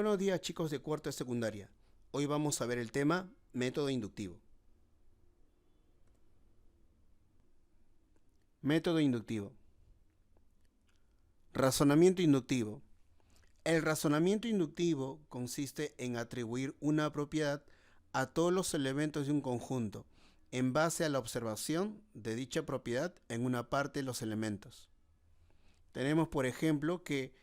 buenos días, chicos de cuarto de secundaria. Hoy vamos a ver el tema método inductivo. Método inductivo. Razonamiento inductivo. El razonamiento inductivo consiste en atribuir una propiedad a todos los elementos de un conjunto en base a la observación de dicha propiedad en una parte de los elementos. Tenemos, por ejemplo, que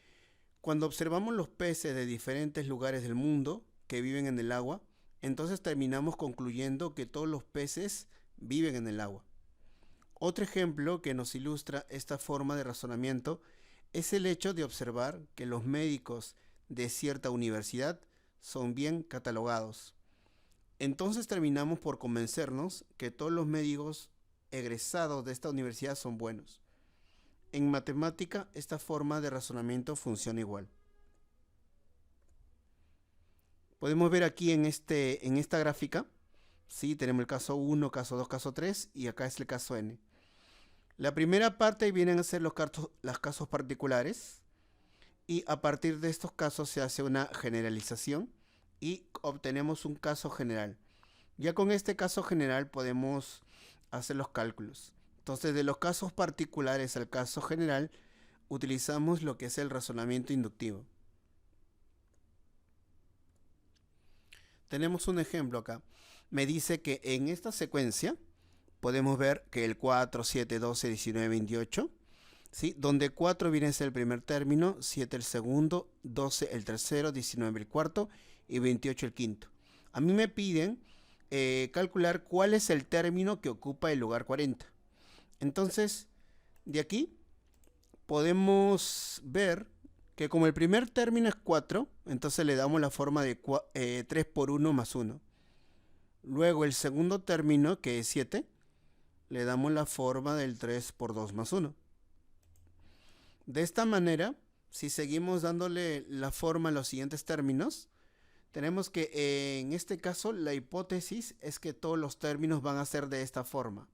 cuando observamos los peces de diferentes lugares del mundo que viven en el agua, entonces terminamos concluyendo que todos los peces viven en el agua. Otro ejemplo que nos ilustra esta forma de razonamiento es el hecho de observar que los médicos de cierta universidad son bien catalogados. Entonces terminamos por convencernos que todos los médicos egresados de esta universidad son buenos. En matemática, esta forma de razonamiento funciona igual. Podemos ver aquí en esta gráfica, ¿sí? Tenemos el caso 1, caso 2, caso 3 y acá es el caso n. La primera parte vienen a ser los casos particulares y a partir de estos casos se hace una generalización y obtenemos un caso general. Ya con este caso general podemos hacer los cálculos. Entonces, de los casos particulares al caso general, utilizamos lo que es el razonamiento inductivo. Tenemos un ejemplo acá. Me dice que en esta secuencia podemos ver que el 4, 7, 12, 19, 28, ¿sí? Donde 4 viene a ser el primer término, 7 el segundo, 12 el tercero, 19 el cuarto y 28 el quinto. A mí me piden calcular cuál es el término que ocupa el lugar 40. Entonces, de aquí podemos ver que como el primer término es 4, entonces le damos la forma de 3 por 1 más 1. Luego el segundo término, que es 7, le damos la forma del 3 por 2 más 1. De esta manera, si seguimos dándole la forma a los siguientes términos, tenemos que en este caso la hipótesis es que todos los términos van a ser de esta forma,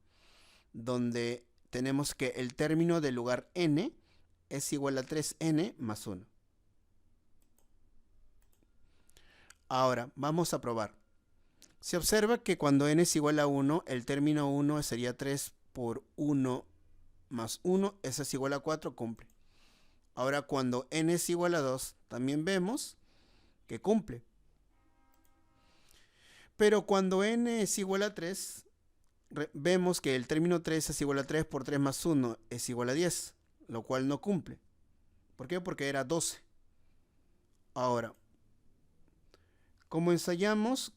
donde tenemos que el término del lugar n es igual a 3n más 1. Ahora, vamos a probar. Se observa que cuando n es igual a 1, el término 1 sería 3 por 1 más 1, eso es igual a 4, cumple. Ahora, cuando n es igual a 2, también vemos que cumple. Pero cuando n es igual a 3, vemos que el término 3 es igual a 3 por 3 más 1 es igual a 10, lo cual no cumple. ¿Por qué? Porque era 12. Ahora, como ensayamos,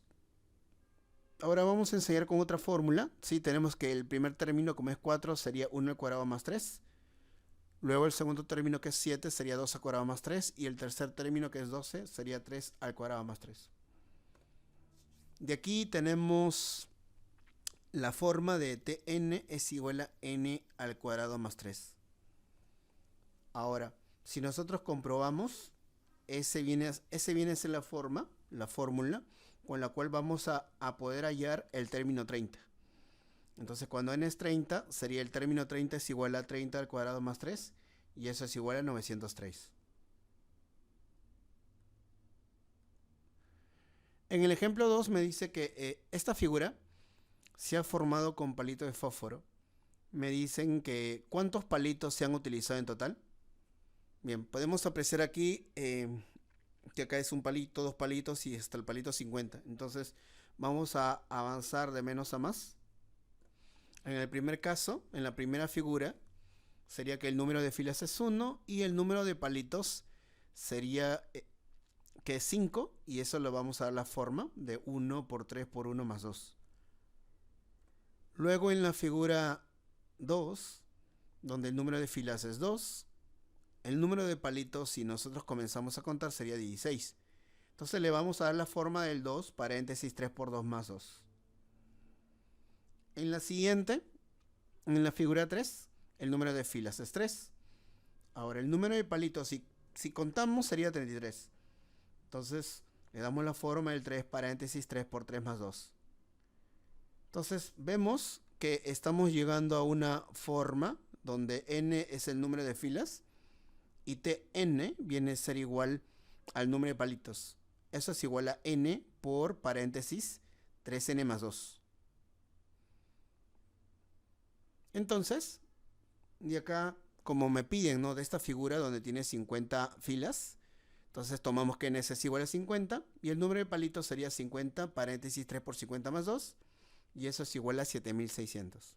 ahora vamos a ensayar con otra fórmula. Sí, tenemos que el primer término, como es 4, sería 1 al cuadrado más 3. Luego el segundo término, que es 7, sería 2 al cuadrado más 3. Y el tercer término, que es 12, sería 3 al cuadrado más 3. De aquí tenemos la forma de Tn es igual a n al cuadrado más 3. Ahora, si nosotros comprobamos, ese viene a ser la fórmula con la cual vamos a poder hallar el término 30. Entonces, cuando n es 30, sería el término 30 es igual a 30 al cuadrado más 3, y eso es igual a 903. En el ejemplo 2 me dice que esta figura se ha formado con palitos de fósforo. Me dicen que ¿cuántos palitos se han utilizado en total? Bien, podemos apreciar aquí que acá es un palito, 2 palitos y hasta el palito 50. Entonces vamos a avanzar de menos a más. En el primer caso, en la primera figura, sería que el número de filas es 1 y el número de palitos sería que es 5, y eso lo vamos a dar la forma de 1 por 3 por 1 más 2. Luego en la figura 2, donde el número de filas es 2, el número de palitos, si nosotros comenzamos a contar, sería 16. Entonces le vamos a dar la forma del 2, paréntesis 3 por 2 más 2. En la siguiente, en la figura 3, el número de filas es 3. Ahora el número de palitos, si contamos, sería 33. Entonces le damos la forma del 3, paréntesis 3 por 3 más 2. Entonces vemos que estamos llegando a una forma donde n es el número de filas y Tn viene a ser igual al número de palitos. eso es igual a n por paréntesis 3n más 2. Entonces, de acá, como me piden, ¿no?, de esta figura donde tiene 50 filas, entonces tomamos que n es igual a 50 y el número de palitos sería 50 paréntesis 3 por 50 más 2 y eso es igual a 7600.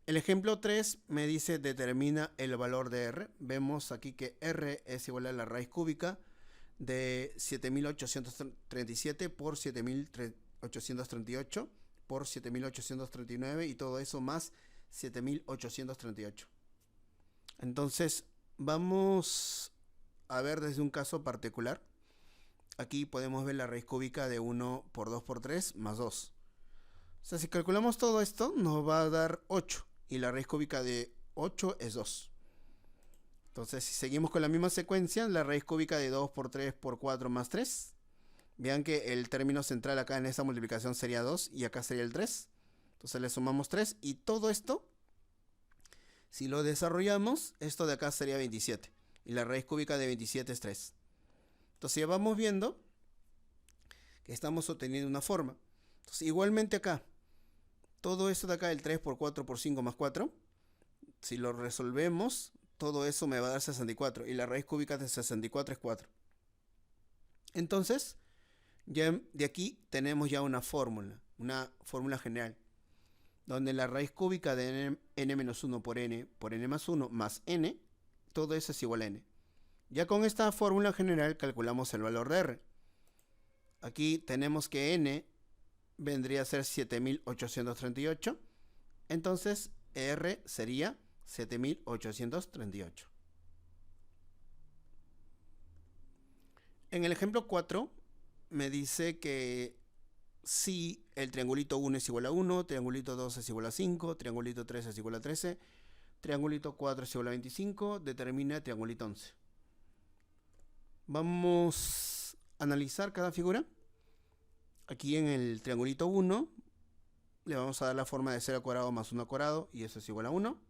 El ejemplo 3 me dice determina el valor de R. Vemos aquí que R es igual a la raíz cúbica de 7837 por 7838 por 7839 y todo eso más 7838. Entonces vamos a ver desde un caso particular. Aquí podemos ver la raíz cúbica de 1 por 2 por 3 más 2. O sea, si calculamos todo esto nos va a dar 8 y la raíz cúbica de 8 es 2. Entonces, si seguimos con la misma secuencia, la raíz cúbica de 2 por 3 por 4 más 3. Vean que el término central acá en esta multiplicación sería 2 y acá sería el 3. Entonces le sumamos 3 y todo esto, si lo desarrollamos, esto de acá sería 27. Y la raíz cúbica de 27 es 3. Entonces ya vamos viendo que estamos obteniendo una forma. Entonces igualmente acá, todo esto de acá, el 3 por 4 por 5 más 4, si lo resolvemos, todo eso me va a dar 64. Y la raíz cúbica de 64 es 4. Entonces, ya de aquí tenemos ya una fórmula general, donde la raíz cúbica de n-1 por n más 1 más n, todo eso es igual a n. Ya con esta fórmula general calculamos el valor de R. Aquí tenemos que n vendría a ser 7838, entonces R sería 7838. En el ejemplo 4 me dice que si el triangulito 1 es igual a 1, triangulito 2 es igual a 5, triangulito 3 es igual a 13, triangulito 4 es igual a 25, determina triangulito 11. Vamos a analizar cada figura. Aquí en el triangulito 1 le vamos a dar la forma de 0 al cuadrado más 1 al cuadrado y eso es igual a 1.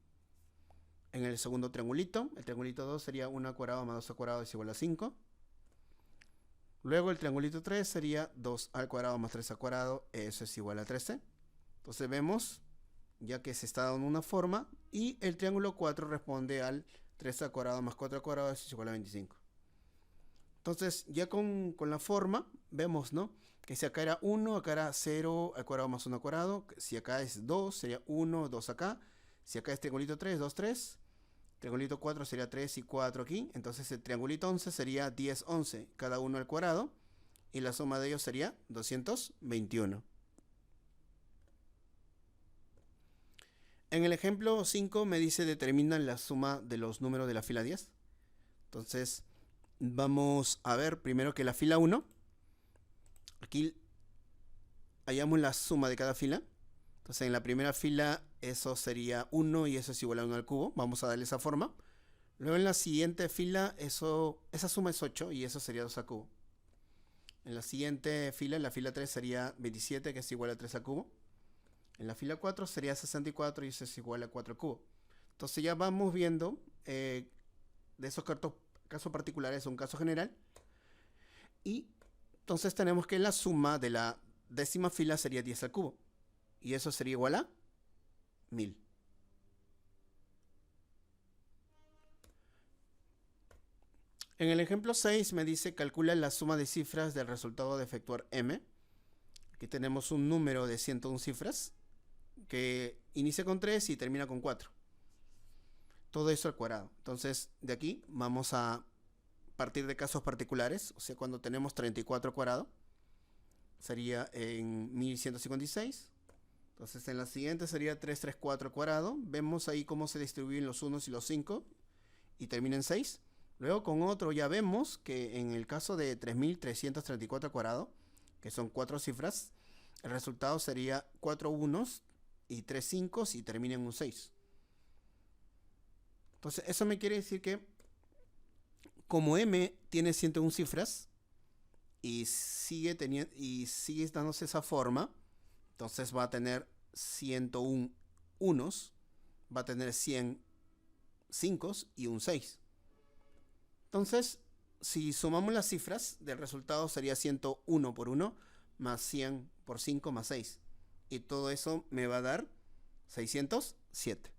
En el segundo triangulito, el triangulito 2 sería 1 al cuadrado más 2 al cuadrado es igual a 5. Luego el triangulito 3 sería 2 al cuadrado más 3 al cuadrado, eso es igual a 13. Entonces vemos ya que se está dando una forma y el triángulo 4 responde al 3 al cuadrado más 4 al cuadrado, eso es igual a 25. Entonces ya con la forma vemos, ¿no?, que si acá era 1, acá era 0 al cuadrado más 1 al cuadrado. Si acá es 2, sería 1, 2 acá. Si acá es triangulito 3, 2, 3. Triangulito 4 sería 3 y 4 aquí. Entonces el triangulito 11 sería 10, 11, cada uno al cuadrado. Y la suma de ellos sería 221. En el ejemplo 5 me dice determina la suma de los números de la fila 10. Entonces vamos a ver primero que la fila 1. Aquí hallamos la suma de cada fila. Entonces en la primera fila eso sería 1 y eso es igual a 1 al cubo. Vamos a darle esa forma. Luego en la siguiente fila esa suma es 8 y eso sería 2 al cubo. En la siguiente fila, en la fila 3 sería 27 que es igual a 3 al cubo. En la fila 4 sería 64 y eso es igual a 4 al cubo. Entonces ya vamos viendo de esos casos particulares un caso general. Y entonces tenemos que la suma de la décima fila sería 10 al cubo. Y eso sería igual a 1000. En el ejemplo 6 me dice calcula la suma de cifras del resultado de efectuar m. Aquí tenemos un número de 101 cifras que inicia con 3 y termina con 4. Todo eso al cuadrado. Entonces de aquí vamos a partir de casos particulares. O sea, cuando tenemos 34 al cuadrado sería en 1156. Entonces en la siguiente sería 334 al cuadrado. Vemos ahí cómo se distribuyen los 1 y los 5 y termina en 6. Luego con otro ya vemos que en el caso de 3334 al cuadrado, que son 4 cifras, el resultado sería 4 unos y 3 5 y termina en un 6. Entonces eso me quiere decir que como m tiene 101 cifras y sigue dándose esa forma, entonces va a tener 101 unos, va a tener 100 5 y un 6. Entonces, si sumamos las cifras, del resultado sería 101 por 1 más 100 por 5 más 6. Y todo eso me va a dar 607.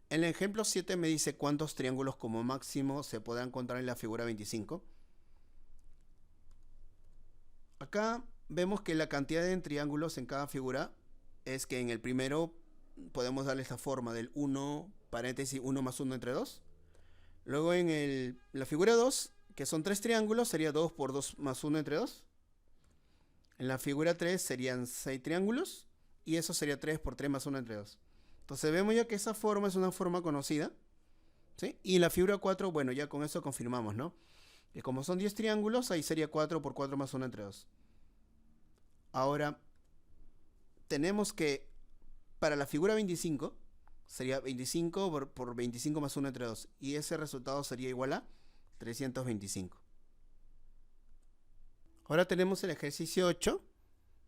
En el ejemplo 7 me dice cuántos triángulos como máximo se podrán encontrar en la figura 25. Acá vemos que la cantidad de triángulos en cada figura es que en el primero podemos darle esta forma del 1, paréntesis, 1 más 1 entre 2. Luego en la figura 2, que son 3 triángulos, sería 2 por 2 más 1 entre 2. En la figura 3 serían 6 triángulos y eso sería 3 por 3 más 1 entre 2. Entonces vemos ya que esa forma es una forma conocida, ¿sí? Y en la figura 4, bueno, ya con eso confirmamos, ¿no? Que como son 10 triángulos, ahí sería 4 por 4 más 1 entre 2. Ahora, tenemos que para la figura 25, sería 25 por 25 más 1 entre 2. Y ese resultado sería igual a 325. Ahora tenemos el ejercicio 8.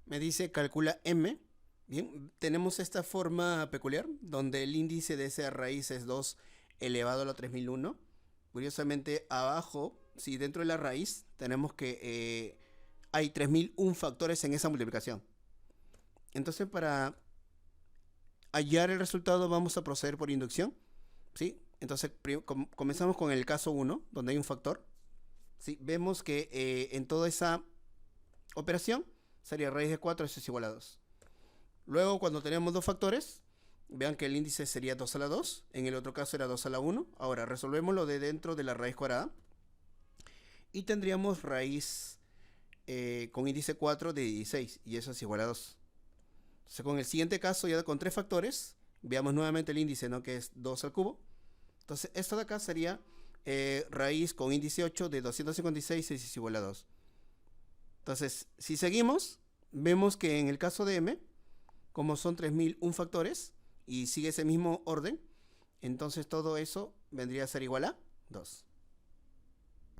Me dice calcula m. Bien, tenemos esta forma peculiar donde el índice de esa raíz es 2 elevado a la 3001. Curiosamente, abajo, si dentro de la raíz, tenemos que hay 3001 factores en esa multiplicación. Entonces, para hallar el resultado, vamos a proceder por inducción, ¿sí? Entonces, comenzamos con el caso 1, donde hay un factor. ¿Sí? Vemos que en toda esa operación sería raíz de 4, eso es igual a 2. Luego, cuando tenemos dos factores, vean que el índice sería 2 a la 2. En el otro caso era 2 a la 1. Ahora, resolvemos lo de dentro de la raíz cuadrada. Y tendríamos raíz con índice 4 de 16. Y eso es igual a 2. Entonces, con el siguiente caso, ya con 3 factores, veamos nuevamente el índice, ¿no? Que es 2 al cubo. Entonces, esto de acá sería raíz con índice 8 de 256 es igual a 2. Entonces, si seguimos, vemos que en el caso de m, como son 3001 factores y sigue ese mismo orden, entonces todo eso vendría a ser igual a 2.